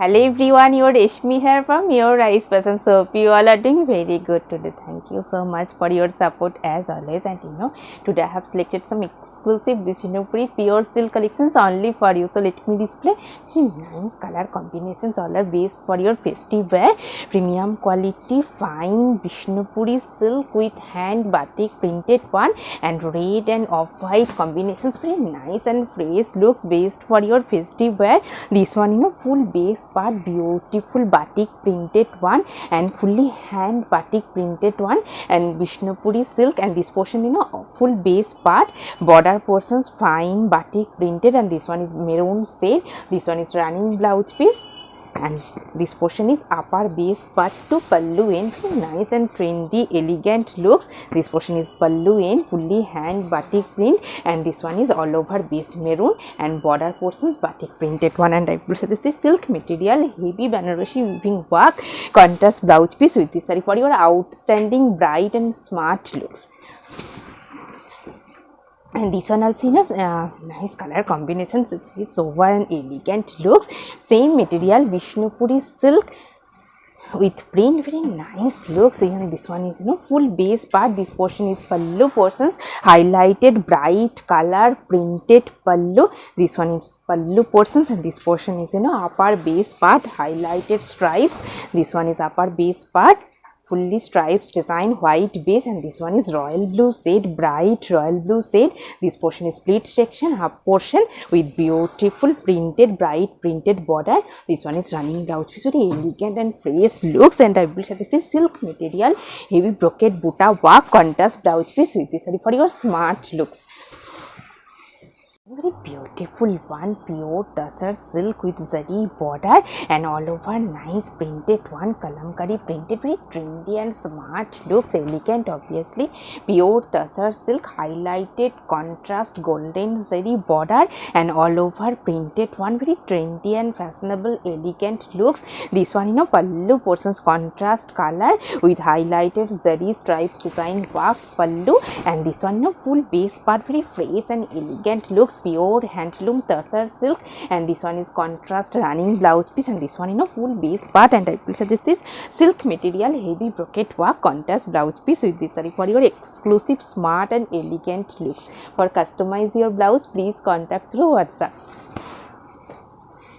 Hello everyone, your Reshmi here from your Rice Fashion. So hope you all are doing very good today. Thank you so much for your support as always. And today I have selected some exclusive Vishnupuri pure silk collections only for you. So let me display very nice color combinations, all are based for your festive wear. Premium quality fine Vishnupuri silk with hand batik printed one and red and off-white combinations. Very nice and fresh looks based for your festive wear. This one full base part beautiful batik printed one and fully hand batik printed one and Vishnupuri silk, and this portion full base part border portions fine batik printed, and this one is maroon shade. This one is running blouse piece, and this portion is upper base part to pallu end. Very nice and trendy elegant looks. This portion is pallu end fully hand batik print, and this one is all over base maroon and border portions batik printed one. And I will say this is silk material, heavy Banarasi weaving work, contrast blouse piece with this saree for your outstanding bright and smart looks. And this one also nice color combinations, sober and elegant looks. Same material Vishnupuri silk with print, very nice looks. Even this one is full base part. This portion is pallu portions, highlighted bright color printed pallu. This one is pallu portions, and this portion is upper base part highlighted stripes. This one is upper base part fully stripes design white base, and this one is royal blue shade, bright royal blue shade. This portion is split section, half portion with beautiful printed bright printed border. This one is running blouse piece, very elegant and fresh looks. And I will say this is silk material, heavy brocade buta work, contrast blouse piece with this for your smart looks. Very beautiful one, pure tussar silk with zari border and all over nice printed one, kalamkari printed, very trendy and smart looks, elegant obviously. Pure tussar silk highlighted contrast golden zari border and all over printed one, very trendy and fashionable elegant looks. This one pallu portions contrast color with highlighted zari stripes design work pallu, and this one full base part, very fresh and elegant looks, pure handloom tussar silk, and this one is contrast running blouse piece, and this one full base part. And I will suggest this silk material, heavy brocade work, contrast blouse piece with this saree for your exclusive smart and elegant looks. For customize your blouse, please contact through WhatsApp.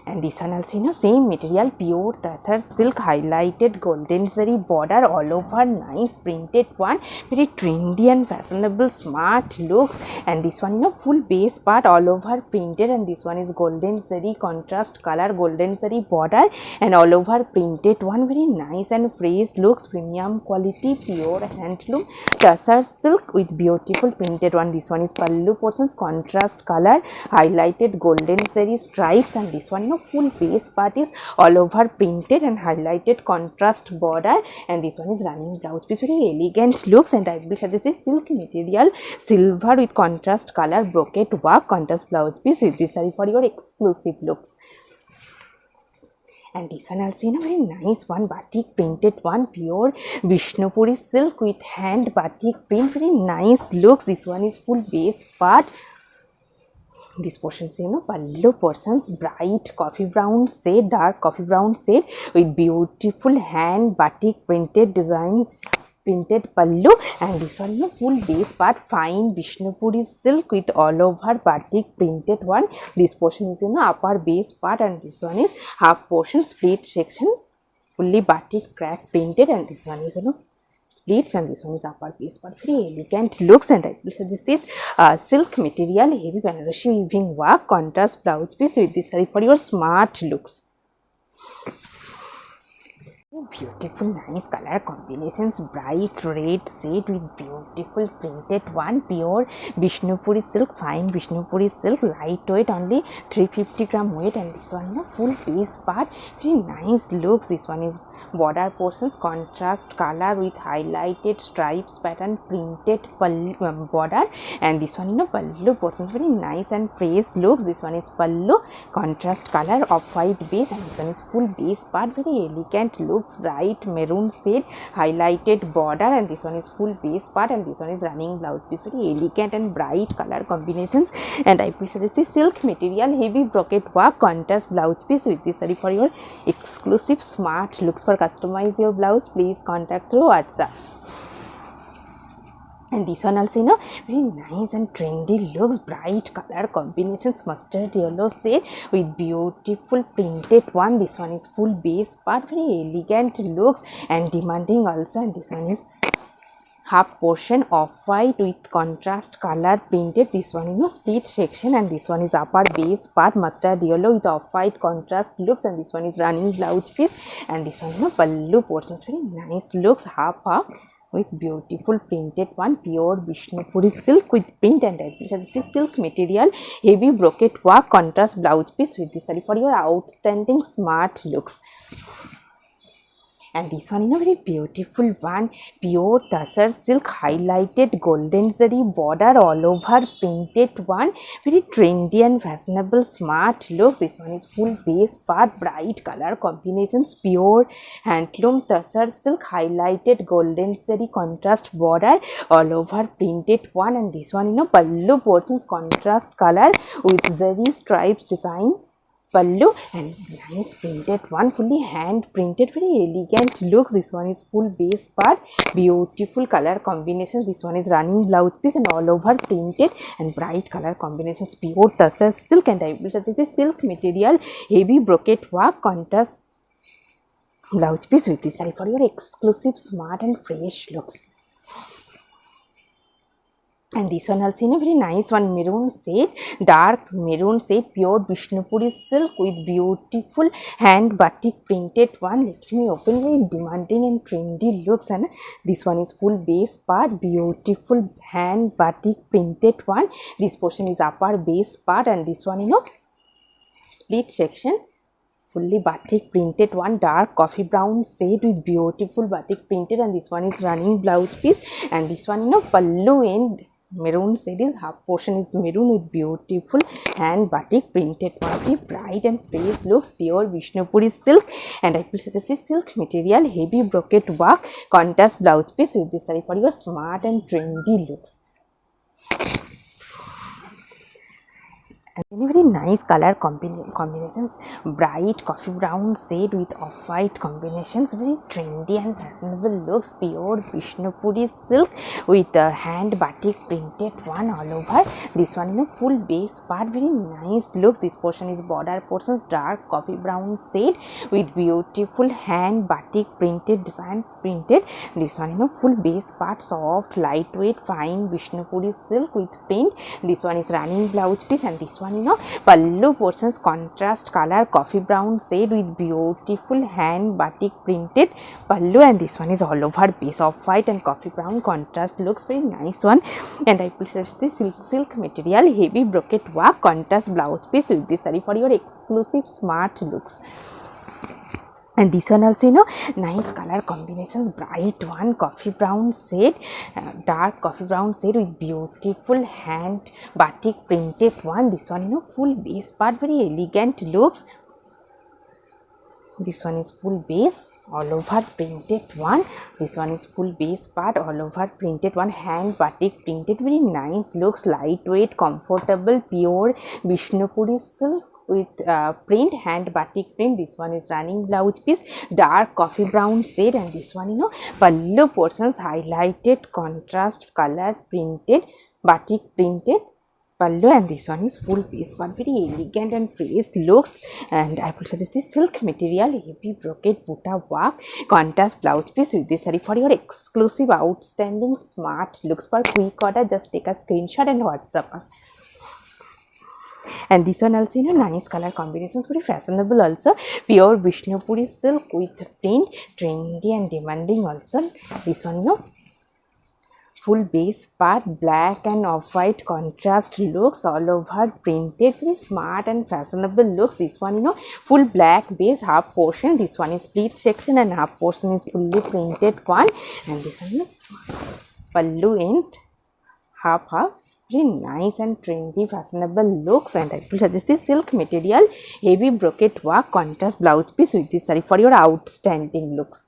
And this one also same material, pure tussar silk highlighted golden zari border all over nice printed one, very trendy and fashionable smart looks. And this one full base part all over printed, and this one is golden zari contrast color golden zari border and all over printed one, very nice and fresh looks. Premium quality pure handloom tussar silk with beautiful printed one. This one is pallu portions contrast color highlighted golden zari stripes, and this one full base part is all over printed and highlighted contrast border, and this one is running blouse piece, very elegant looks. And I will suggest this silk material, silver with contrast color brocade work, contrast blouse piece with this saree for your exclusive looks. And this one also very nice one, batik printed one, pure Vishnupuri silk with hand batik print, very nice looks. This one is full base part. This portion is pallu portions, bright coffee brown shade, dark coffee brown shade with beautiful hand batik printed design printed pallu, and this one full base part fine Vishnupuri silk with all over batik printed one. This portion is upper base part, and this one is half portion split section fully batik crack printed, and this one is splits, and this one is upper base part, very elegant looks. And I will suggest this silk material, heavy Banarasi weaving work, contrast blouse piece with this saree for your smart looks. Beautiful nice color combinations, bright red shade with beautiful printed one, pure Vishnupuri silk, fine Vishnupuri silk, lightweight, only 350 gram weight, and this one full base part, very nice looks. This one is border portions, contrast color with highlighted stripes pattern, printed border, and this one pallu portions, very nice and fresh looks. This one is pallu, contrast color of white base, and this one is full base part, very elegant looks, bright maroon shade, highlighted border, and this one is full base part, and this one is running blouse piece, very elegant and bright color combinations. And I will suggest the silk material, heavy brocade work, contrast blouse piece with this saree for your exclusive smart looks. For customize your blouse, please contact through WhatsApp. And this one also very nice and trendy looks, bright color combinations, mustard yellow shade with beautiful printed one. This one is full base part, very elegant looks and demanding also. And this one is half portion of white with contrast color printed. This one split section, and this one is upper base part, mustard yellow with off white contrast looks, and this one is running blouse piece, and this one pallu portions, very nice looks, half with beautiful printed one, pure Vishnupuri silk with print. And this silk material, heavy brocade work, contrast blouse piece with this saree for your outstanding smart looks. And this one very beautiful one, pure tussar silk, highlighted golden zari border all over printed one, very trendy and fashionable smart look. This one is full base part, bright color combinations, pure handloom tussar silk, highlighted golden zari contrast border all over printed one. And this one pallu portions, contrast color with zari stripes design pallu, and nice printed one, fully hand printed, very elegant looks. This one is full base part, beautiful color combinations. This one is running blouse piece and all over printed and bright color combinations, pure tussar silk. And I will suggest this silk material, heavy brocade work, contrast blouse piece with this saree for your exclusive smart and fresh looks. And this one also very nice one, maroon shade, dark maroon shade, pure Vishnupuri silk with beautiful hand batik printed one. Let me open, very demanding and trendy looks. And this one is full base part, beautiful hand batik printed one. This portion is upper base part, and this one split section, fully batik printed one, dark coffee brown shade with beautiful batik printed, and this one is running blouse piece. And this one pallu and maroon shade is half portion is maroon with beautiful hand batik printed one, very bright and fresh looks, pure Vishnupuri silk. And I will suggest this silk material, heavy brocade work, contrast blouse piece with this saree for your smart and trendy looks. And very nice color combinations, bright coffee brown shade with off-white combinations, very trendy and fashionable looks, pure Vishnupuri silk with hand batik printed one all over. This one full base part, very nice looks. This portion is border portions, dark coffee brown shade with beautiful hand batik printed design printed. This one full base part, soft lightweight fine Vishnupuri silk with print. This one is running blouse piece, and this one pallu portions, contrast color coffee brown shade with beautiful hand batik printed pallu, and this one is all over base of white and coffee brown contrast looks, very nice one. And I will suggest this silk material, heavy brocade work, contrast blouse piece with this saree for your exclusive smart looks. And this one also nice color combinations, bright one coffee brown shade, dark coffee brown shade with beautiful hand batik printed one. This one full base part, very elegant looks. This one is full base all over printed one. This one is full base part, all over printed one, hand batik printed, very nice looks, lightweight, comfortable, pure Vishnupuri silk with print, hand batik print. This one is running blouse piece, dark coffee brown shade, and this one pallu portions, highlighted contrast color printed batik printed pallu, and this one is full base part, very elegant and fresh looks. And I will suggest this silk material, heavy brocade butta work, contrast blouse piece with this saree for your exclusive outstanding smart looks. For quick order, just take a screenshot and WhatsApp us. And this one also nice color combinations, very fashionable also, pure Vishnupuri silk with print, trendy and demanding also. This one full base part, black and off-white contrast looks all over, printed, very smart and fashionable looks. This one, you know, full black base, half portion. This one is split section and half portion is fully printed one. And this one, you know, pallu and half. Very nice and trendy fashionable looks. And I will suggest this silk material, heavy brocade work, contrast blouse piece with this saree for your outstanding looks.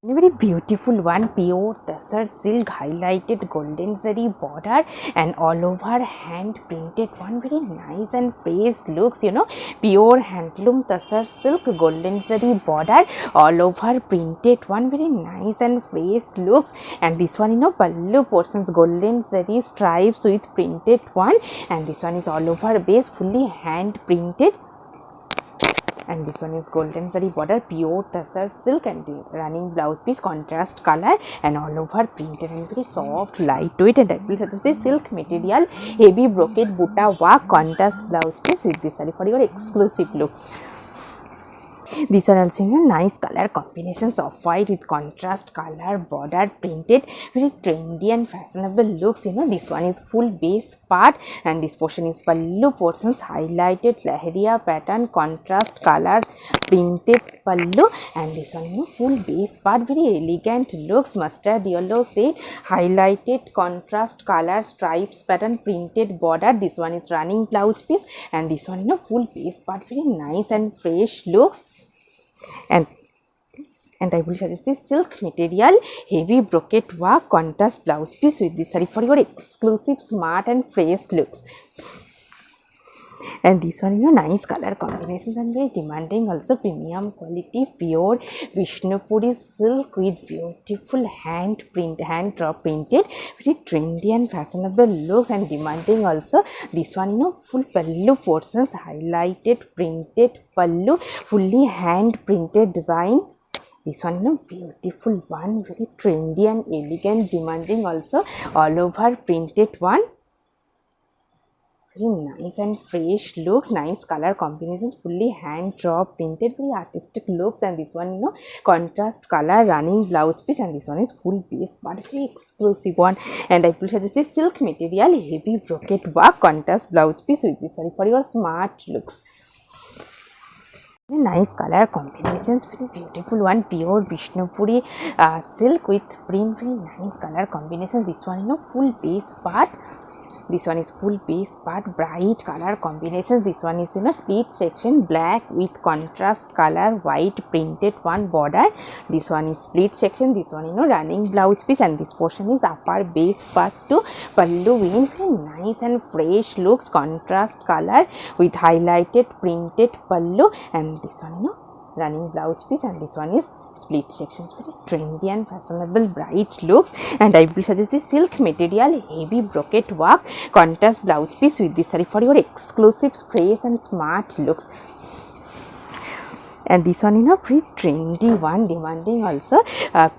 A very beautiful one, pure tussar silk highlighted golden zari border and all over hand printed one, very nice and fresh looks, you know, pure handloom tussar silk golden zari border all over printed one, very nice and fresh looks. And this one, you know, pallu portions golden zari stripes with printed one, and this one is all over base, fully hand printed. And this one is golden zari border, pure tussar silk and running blouse piece, contrast color and all over printed and very soft, lightweight. And I will suggest this silk material, heavy brocade butta work, contrast blouse piece with this saree for your exclusive looks. This one also, you know, nice color combinations of white with contrast color border printed, very trendy and fashionable looks, you know. This one is full base part and this portion is pallu portions, highlighted lahariya pattern, contrast color printed pallu. And this one, you know, full base part, very elegant looks, mustard yellow shade, highlighted contrast color stripes pattern printed border. This one is running blouse piece and this one, you know, full base part, very nice and fresh looks. And I will suggest this silk material, heavy brocade work, contrast blouse piece with this saree for your exclusive smart and fresh looks. And this one, you know, nice color combinations and very demanding, also premium quality, pure Vishnupuri silk with beautiful hand drop printed, very trendy and fashionable looks and demanding also. This one, you know, full pallu portions, highlighted printed pallu, fully hand printed design. This one, you know, beautiful one, very trendy and elegant, demanding also, all over printed one. Very nice and fresh looks, nice color combinations, fully hand drop printed, very artistic looks. And this one, you know, contrast color running blouse piece and this one is full base part, very exclusive one. And I will suggest this silk material, heavy brocade work, contrast blouse piece with this saree for your smart looks. Nice color combinations, very beautiful one, pure Vishnupuri silk with print, very nice color combinations. This one, you know, full base part. This one is full base part, bright color combinations. This one is, you know, split section, black with contrast color, white printed one border. This one is split section. This one, you know, running blouse piece and this portion is upper base part to pallu in, very nice and fresh looks, contrast color with highlighted printed pallu. And this one, you know, running blouse piece and this one is split sections, very trendy and fashionable, bright looks. And I will suggest this silk material, heavy brocade work, contrast blouse piece with this saree for your exclusive fresh and smart looks. And this one, you know, pretty trendy one, demanding also,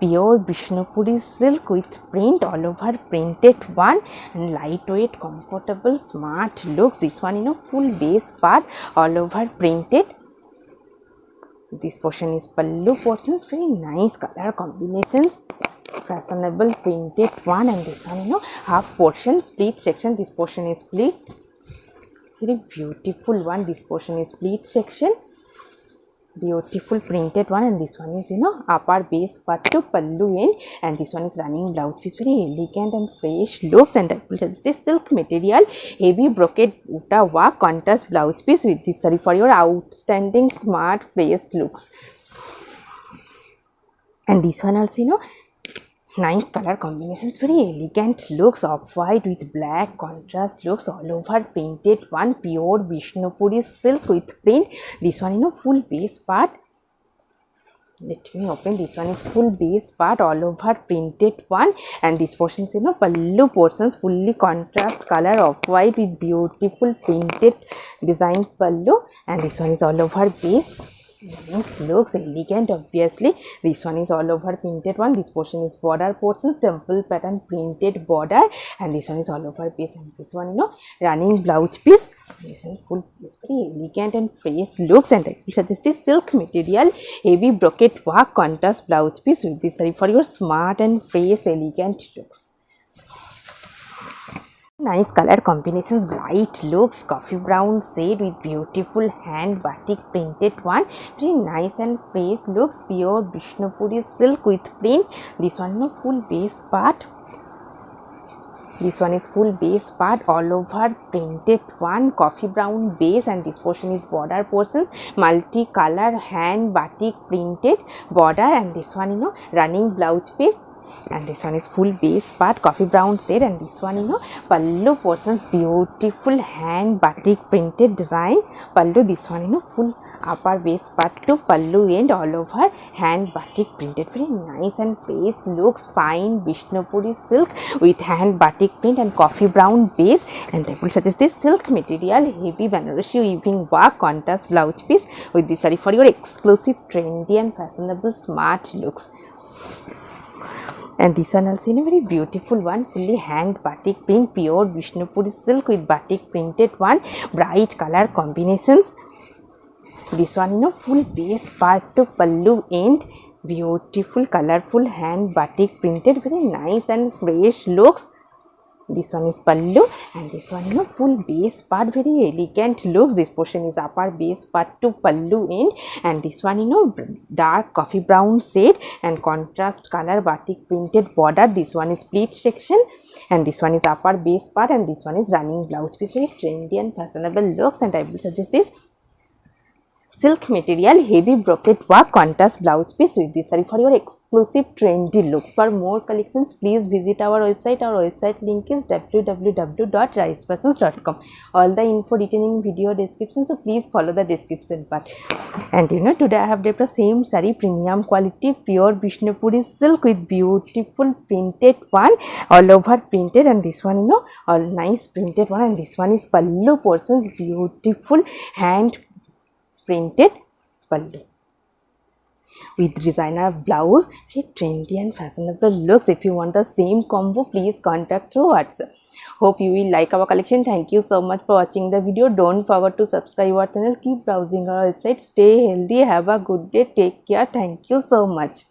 pure Vishnupuri silk with print all over printed one and lightweight, comfortable, smart looks. This one, you know, full base part all over printed. This portion is pallu portions, very nice color combinations, fashionable printed one. And this one, you know, half portion, split section. This portion is split, very beautiful one. This portion is split section, beautiful printed one. And this one is, you know, upper base part to pallu end and this one is running blouse piece, very elegant and fresh looks. And I will suggest this silk material, heavy brocade butta work, contrast blouse piece with this saree for your outstanding smart fresh looks. And this one also, you know, nice color combinations, very elegant looks, off white with black contrast looks, all over printed one, pure Vishnupuri silk with print. This one, you know, full base part. Let me open. This one is full base part, all over printed one. And this portion is, you know, pallu portions, fully contrast color of white with beautiful printed design pallu. And this one is all over base. Looks elegant. Obviously this one is all over printed one. This portion is border portions, temple pattern printed border, and this one is all over piece, and this one running blouse piece. This one full piece, very elegant and fresh looks, and I will suggest this silk material heavy brocade work contrast blouse piece with this saree for your smart and fresh elegant looks. Nice color combinations, bright looks, coffee brown shade with beautiful hand batik printed one. Very nice and fresh looks, pure Vishnupuri silk with print. This one full base part. This one is full base part, all over printed one, coffee brown base, and this portion is border portions, multi-color hand batik printed border, and this one running blouse piece. And this one is full base part, coffee brown shade, and this one pallu portions, beautiful hand batik printed design pallu. This one full upper base part to pallu end, all over hand batik printed. Very nice and fresh looks, fine Vishnupuri silk with hand batik print and coffee brown base, and I will suggest this silk material heavy Banarasi weaving work contrast blouse piece with this saree for your exclusive trendy and fashionable smart looks. And this one also in a very beautiful one, fully hand batik print, pure Vishnupuri silk with batik printed one, bright color combinations. This one full base part to pallu end, beautiful colorful hand batik printed, very nice and fresh looks. This one is pallu, and this one full base part, very elegant looks. This portion is upper base part to pallu end, and this one dark coffee brown shade and contrast color batik printed border. This one is pleat section, and this one is upper base part, and this one is running blouse piece. Very trendy and fashionable looks, and I will suggest this silk material heavy brocade work contrast blouse piece with this saree for your exclusive trendy looks. For more collections, please visit our website. Our website link is www.risefashions.com. all the info written in video description, so please follow the description part. And today I have developed the same saree, premium quality pure Vishnupuri silk with beautiful printed one, all over printed, and this one all nice printed one, and this one is pallu portions, beautiful hand printed pallu with designer blouse. Very trendy and fashionable looks. If you want the same combo, please contact through WhatsApp. Hope you will like our collection. Thank you so much for watching the video. Don't forget to subscribe our channel. Keep browsing our website. Stay healthy. Have a good day. Take care. Thank you so much.